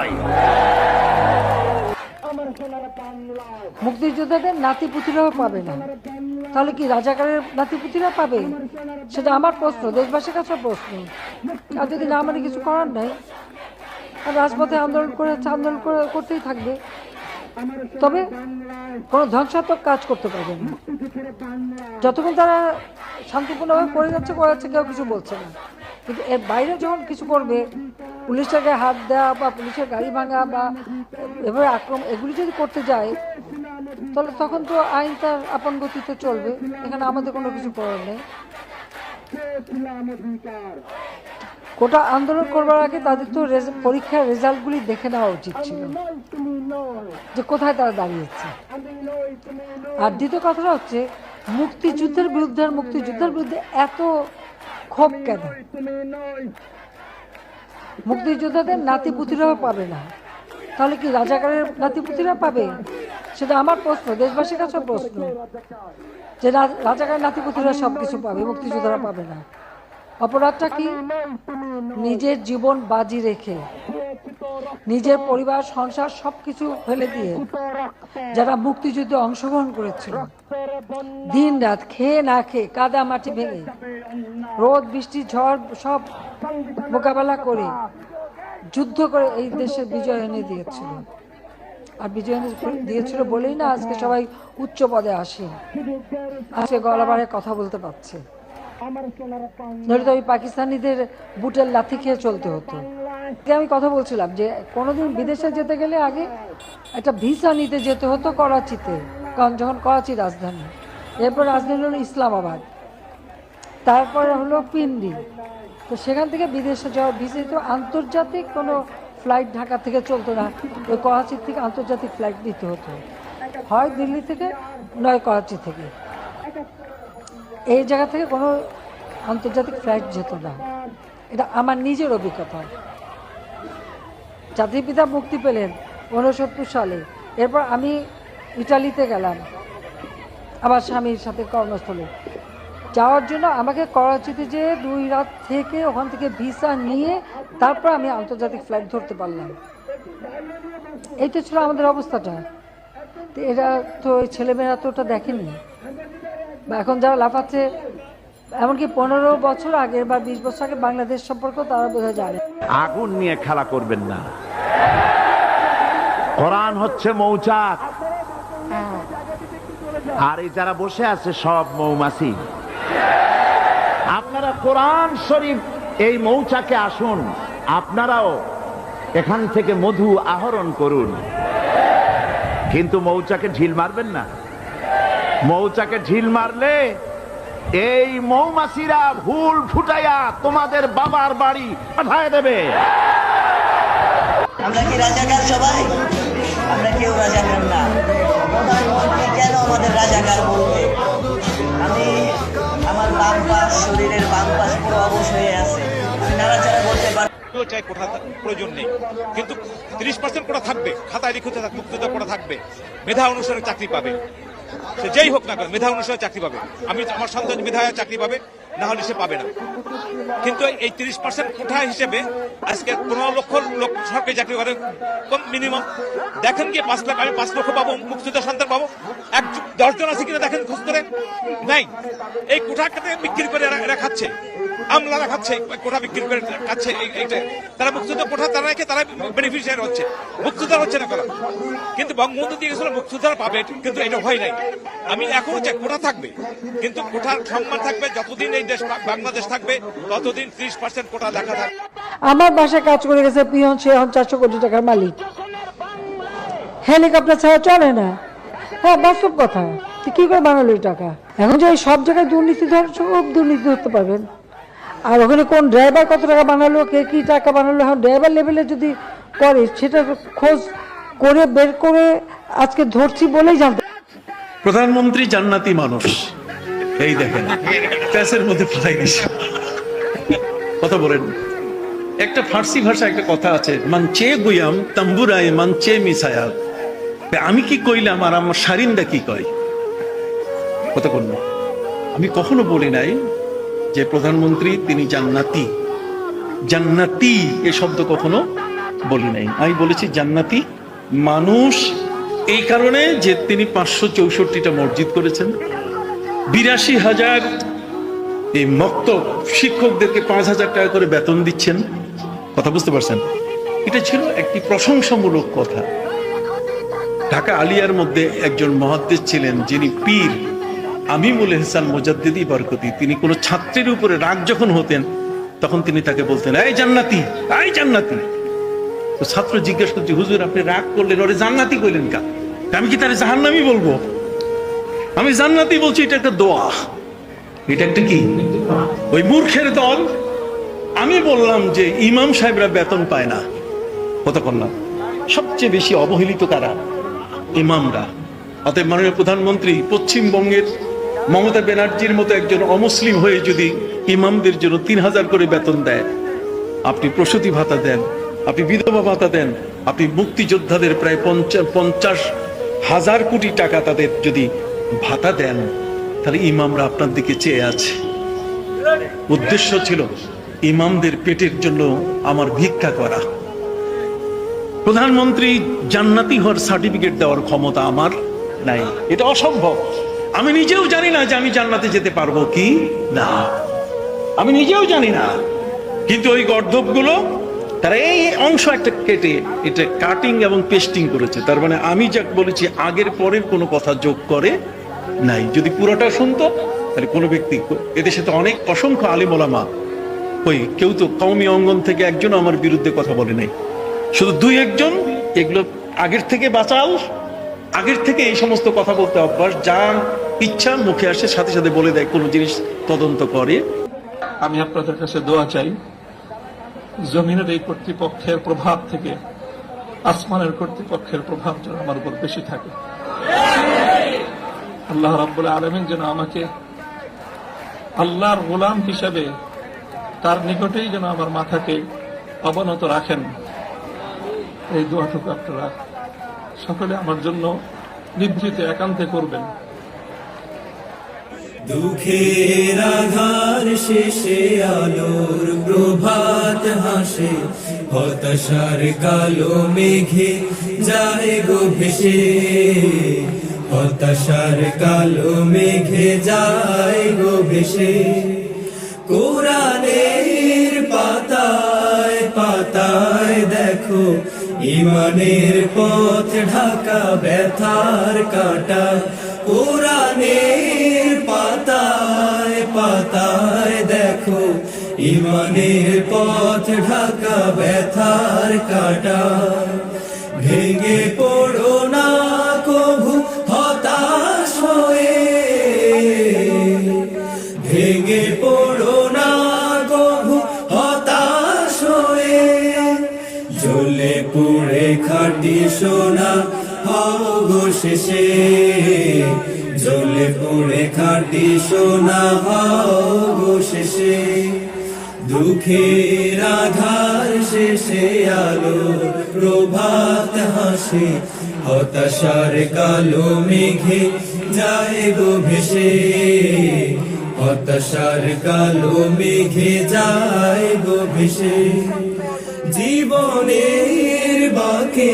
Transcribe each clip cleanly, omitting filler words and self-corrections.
চাই। মুক্তিযোদ্ধাদের নাতিপুতিরাও পাবে না, তাহলে কি রাজাকারের নাতিপুতিরা পাবে? সেটা আমার প্রশ্ন, দেশবাসীর কাছে প্রশ্ন। আর যদি না মানে কিছু করার নাই, আর রাজপথে আন্দোলন করে করতেই থাকবে, তবে কোনো ধ্বংসাত্মক কাজ করতে পারবে না। যতক্ষণ তারা শান্তিপূর্ণভাবে করে যাচ্ছে কেউ কিছু বলছে না, কিন্তু এর বাইরে যখন কিছু করবে, পুলিশের গায়ে হাত দেওয়া বা পুলিশের গাড়ি ভাঙা বা এভাবে আক্রমণ, এগুলি যদি করতে যায়, তাহলে তখন তো আইন তার আপন গতিতে চলবে। এখানে আমাদের কোনো কিছু করার নেই। কোটা আন্দোলন করবার আগে তাদের তো পরীক্ষার রেজাল্টগুলি দেখে নেওয়া উচিত ছিল, যে কোথায় তারা দাঁড়িয়েছে। আর দ্বিতীয় কথাটা হচ্ছে, মুক্তিযুদ্ধের বিরুদ্ধে এত ক্ষোভ কেন? মুক্তিযোদ্ধাদের নাতিপুতিরাও পাবে না, তাহলে কি রাজাকারের নাতিপুতিরা পাবে? সেটা আমার প্রশ্ন, দেশবাসীর কাছে প্রশ্ন, যে রাজাকারের নাতিপুতিরা সব কিছু পাবে, মুক্তিযোদ্ধারা পাবে না। অপরাধটা কি? নিজের জীবন বাজি রেখে, নিজের পরিবার সংসার সবকিছু ফেলে দিয়ে যারা মুক্তিযুদ্ধে অংশগ্রহণ করেছিল, দিন রাত খেয়ে না খেয়ে, কাদা মাটি ভেঙে, রোদ বৃষ্টি ঝড় সব মোকাবেলা করে, যুদ্ধ করে এই দেশে বিজয় এনে দিয়েছিল। আর বিজয় এনে দিয়েছিল বলেই না আজকে সবাই উচ্চ পদে আসে, আজকে গলাবারে কথা বলতে পারছে। নইলে তো ওই পাকিস্তানিদের বুটের লাথি খেয়ে চলতে হতো। আমি কথা বলছিলাম যে কোনোদিন বিদেশে যেতে গেলে আগে একটা ভিসা নিতে যেতে হতো করাচিতে, কারণ যখন করাচি রাজধানী, এরপর রাজধানী হলো ইসলামাবাদ, তারপরে হলো পিন্ডি। তো সেখান থেকে বিদেশে যাওয়ার ভিসা তো আন্তর্জাতিক কোনো ফ্লাইট ঢাকা থেকে চলতো না, ওই করাচির থেকে আন্তর্জাতিক ফ্লাইট নিতে হতো, হয় দিল্লি থেকে নয় করাচি থেকে। এই জায়গা থেকে কোনো আন্তর্জাতিক ফ্লাইট যেত না, এটা আমার নিজের অভিজ্ঞতা। জাতির পিতা মুক্তি পেলেন 1969 সালে, এরপর আমি ইটালিতে গেলাম আমার স্বামীর সাথে কর্মস্থলে। যাওয়ার জন্য আমাকে করাচিতে যেয়ে 2 রাত থেকে ওখান থেকে ভিসা নিয়ে তারপর আমি আন্তর্জাতিক ফ্লাইট ধরতে পারলাম। এই তো ছিল আমাদের অবস্থাটা। তো এরা তো ছেলেমেয়েরা তো ওটা দেখেনি, বা এখন যারা লাফাচ্ছে, এমনকি 15 বছর আগে বা 20 বছর আগে বাংলাদেশ সম্পর্কে তারা বোঝা জানে। আগুন নিয়ে খেলা করবেন না। কোরআন হচ্ছে মৌচাক, আর এই যারা বসে আছে সব মৌমাছি। আপনারা কোরআন শরীফ এই মৌচাকে আসুন, আপনারাও এখান থেকে মধু আহরণ করুন, কিন্তু মৌচাকে ঢিল মারবেন না। মৌচাকে ঢিল মারলে এই মৌমাছিরা ভুল ফুটাইয়া তোমাদের বাবার বাড়ি পাঠায় দেবে। আমরা কি রাজাকার? সবাই আমরা কেউ রাজাকার না। প্রধানমন্ত্রী কেন আমাদের রাজাকার বলবে? আমি আমার বাম পাশ, শরীরের বাম পাশ পুরো অবশ হয়ে আছে, আমি নাড়াচাড়া বলতে পারি। চাই কোঠা প্রয়োজন নেই, কিন্তু 30% কোঠা থাকবে, খাতায় লিখিত মুক্তিযোদ্ধা কোঠা থাকবে, মেধা অনুসারে চাকরি পাবে। সে যেই হোক না কেন মেধা অনুসারে চাকরি পাবে। আমি আমার সন্তান মেধায় চাকরি পাবে, না হলে সে পাবে না। কিন্তু এই 30% কোঠা হিসেবে আজকে 15 লক্ষ লোক সরকারি চাকরি করে কম মিনিমাম। দেখেন কি 5 লাখ, আমি 5 লক্ষ পাবো, মুক্তিযোদ্ধা সন্তান পাবো, 10 জন আছে কিনা দেখেন, খোঁজ করে নাই। এই কোঠাটাকে বিক্রি করে এরা খাচ্ছে, আমলারা খাচ্ছে, কোঠা বিক্রি করে খাচ্ছে। তারা মুক্তিযুদ্ধ কোঠা তারা রেখে তারা বেনিফিশিয়ারি হচ্ছে, মুক্তিযোদ্ধা হচ্ছে না করা। কিন্তু বঙ্গবন্ধু দিয়ে গেছিল মুক্তিযোদ্ধারা পাবে, কিন্তু এটা হয় নাই। আমি এখনো চাই কোঠা থাকবে, কিন্তু কোঠার সম্মান থাকবে। যতদিন এই দেশ বাংলাদেশ থাকবে ততদিন 30% কোঠা লেখা থাকবে। আমার বাসায় কাজ করে গেছে পিয়ন, সে এখন 400 কোটি টাকার মালিক। হেলিকপ্টার ছাড়া চলে না। হ্যাঁ, বাস্তব কথা। কি করে বানালো এই টাকা? এখন যে সব জায়গায় দুর্নীতি ধরেন, সব দুর্নীতি ধরতে পারবেন। আর ওখানে কোন ড্রাইভার কত টাকা বানালো, কে কি টাকা বানালো, এখন ড্রাইভার লেভেলে যদি করে সেটা খোঁজ করে বের করে আজকে ধরছি বলেই জানতে। প্রধানমন্ত্রী জান্নাতি মানুষ, এই দেখেন প্যাসের মধ্যে ফেলাই দিছে। কথা বলেন, একটা ফার্সি ভাষা একটা কথা আছে, মানচে গুয়াম তাম্বুরাই মানচে মিসায়াল। আমি কি কইলাম আর আমার সারিন্দা কি কয়? কথা বল না। আমি কখনো বলি নাই যে প্রধানমন্ত্রী তিনি জান্নাতি। জান্নাতি এ শব্দ কখনো বলি নাই। আমি বলেছি জান্নাতি মানুষ এই কারণে যে তিনি 564টা মসজিদ করেছেন, 82,000 এই মক্তব শিক্ষকদেরকে 5,000 টাকা করে বেতন দিচ্ছেন। কথা বুঝতে পারছেন? এটা ছিল একটি প্রশংসামূলক কথা। ঢাকা আলিয়ার মধ্যে একজন মুহাদ্দিস ছিলেন যিনি পীর আমিমুল ইহসান মুজাদ্দিদি বরকতি। তিনি কোনো ছাত্রের উপরে রাগ যখন হতেন তখন তিনি তাকে বলতেন, এই জান্নাতি, এই জান্নাতি। তো ছাত্র জিজ্ঞেস করছে, হুজুর আপনি রাগ করলেন, ওরে জান্নাতি কইলেন কা? আমি কি তারে জাহান্নামী বলবো? আমি জান্নাতি বলছি, এটা একটা দোয়া। এটা একটা কি? ওই মূর্খের দল। আমি বললাম যে ইমাম সাহেবরা বেতন পায় না। কতক্ষণ না? সবচেয়ে বেশি অবহেলিত কারা? ইমামরা। অতএব মাননীয় প্রধানমন্ত্রী পশ্চিমবঙ্গের মমতা ব্যানার্জির মতো একজন অমুসলিম হয়ে যদি ইমামদের জন্য 3,000 করে বেতন দেয়, আপনি প্রসূতি ভাতা দেন, আপনি বিধবা ভাতা দেন, আপনি মুক্তিযোদ্ধাদের প্রায় 50,000 কোটি টাকা তাদের যদি ভাতা দেন, তাহলে ইমামরা আপনার দিকে চেয়ে আছে। উদ্দেশ্য ছিল ইমামদের পেটের জন্য আমার ভিক্ষা করা। প্রধানমন্ত্রী জান্নাতি হওয়ার সার্টিফিকেট দেওয়ার ক্ষমতা আমার নাই, এটা অসম্ভব। আমি নিজেও জানি না যে আমি জান্নাতে যেতে পারবো কি না, আমি নিজেও জানি না। কিন্তু ওই গর্ধবগুলো তারা এই অংশ একটা কেটে এটা কাটিং এবং পেস্টিং করেছে। তার মানে আমি যা বলেছি আগের পরের কোনো কথা যোগ করে নাই। যদি পুরোটা শুনতো তাহলে কোনো ব্যক্তি, এদেশে তো অনেক অসংখ্য আলিম ওলামা, ওই কেউ তো কওমি অঙ্গন থেকে একজন আমার বিরুদ্ধে কথা বলে নাই, শুধু 2-1 জন এগুলো আগের থেকে বাঁচাল, আগের থেকে এই সমস্ত কথা বলতে অভ্যাস, যা ইচ্ছা মুখে আসে সাথে সাথে বলে দেয়, কোনো জিনিস তদন্ত করে। আমি আপনাদের কাছে দোয়া চাই, জমিনের এই কর্তৃপক্ষের প্রভাব থেকে আসমানের কর্তৃপক্ষের প্রভাব যেন আমার উপর বেশি থাকে। আল্লাহ রাব্বুল আলামিন যেন আমাকে আল্লাহর গোলাম হিসাবে তার নিকটেই যেন আমার মাথাকে অবনত রাখেন। এই দোয়াটুকু আপনারা সকলে আমার জন্য নিভৃতে একান্তে করবেন। দুঃখের আধার শেষে আলোর প্রভাত হাসে, হতাশার কালো মেঘে যায় গো ভেসে, হতাশার কালো মেঘে যায় গো ভেসে। কোরআনের পাতায় পাতায় দেখো ইমানের পথ ঢাকা ব্যথার কাটা। কোরআনের পাতায় পাতায় দেখো ইমানের পথ ঢাকা ব্যথার কাটা। ভেঙে পড়ো না কভু হতাশ হয়ে, ভেঙে পড়ো না কভু হতাশ হয়ে। জ্বলে পুড়ে খাঁটি সোনা হও গো শেষে, জ্বলে পুড়ে খাঁটি সোনা হও গো শেষে। দুঃখের আধার শেষে আলো প্রভাত হাসে, হতাশার কালো মেঘে যায় গো ভেসে, হতাশার কালো মেঘে যায় গো ভেসে। জীবনের বাঁকে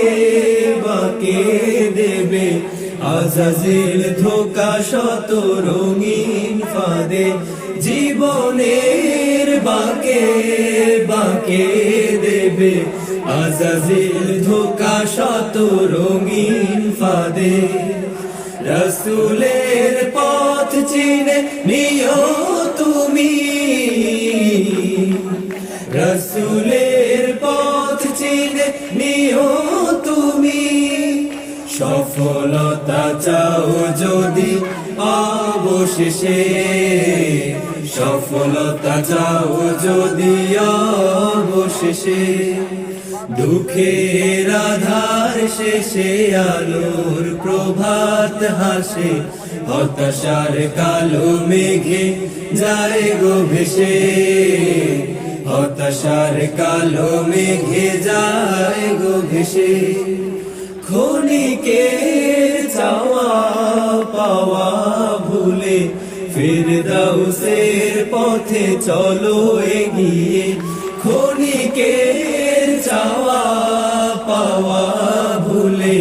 বাঁকে দেবে আজাজিল ধোকা শত রঙিন ফাঁদে। জীবনের বাঁকে বাঁকে দেবে আজাজিল ধোকা শত রঙিন ফাঁদে। রাসূলের পথ চিনে নিও তুমি, রাসূলের পথ চিনে নিও তুমি। সফলতা চাও যদি অবশেষে, সফলতা চাও যদি অবশেষে। দুঃখের আধার শেষে আলোর প্রভাত হাসে, হতাশার কালো মেঘে যায় গো ভেসে, হতাশার কালো মেঘে যায় গো ভেসে। ক্ষণিকের চাওয়া পাওয়া ভুলে ফিরদাউসের পথে চলো এগিয়ে। ক্ষণিকের চাওয়া হাওয়া ভুলে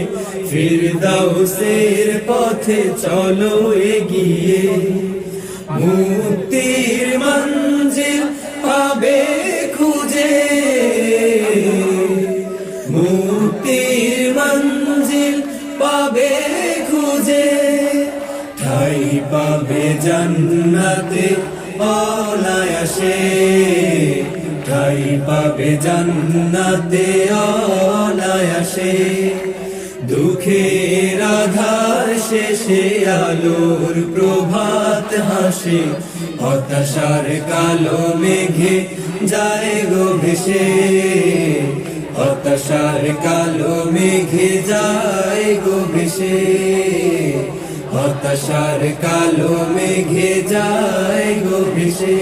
ফিরদাউসের পথে চলো এগিয়ে মুক্তির মঞ্জিল পাবে খুঁজে মুক্তির মঞ্জিল পাবে খুঁজে ঠাই পাবে জান্নাতে অনায়াসে ঠাই পাবে জান্নাতে অনায়াসে দুঃখের আধার শেষে আলোর প্রভাত হাসে হতাশার কালো মেঘে যায় গো ভেসে হতাশার কালো মেঘে যায় গো ভেসে হতাশার কালো মেঘে যায় গো ভেসে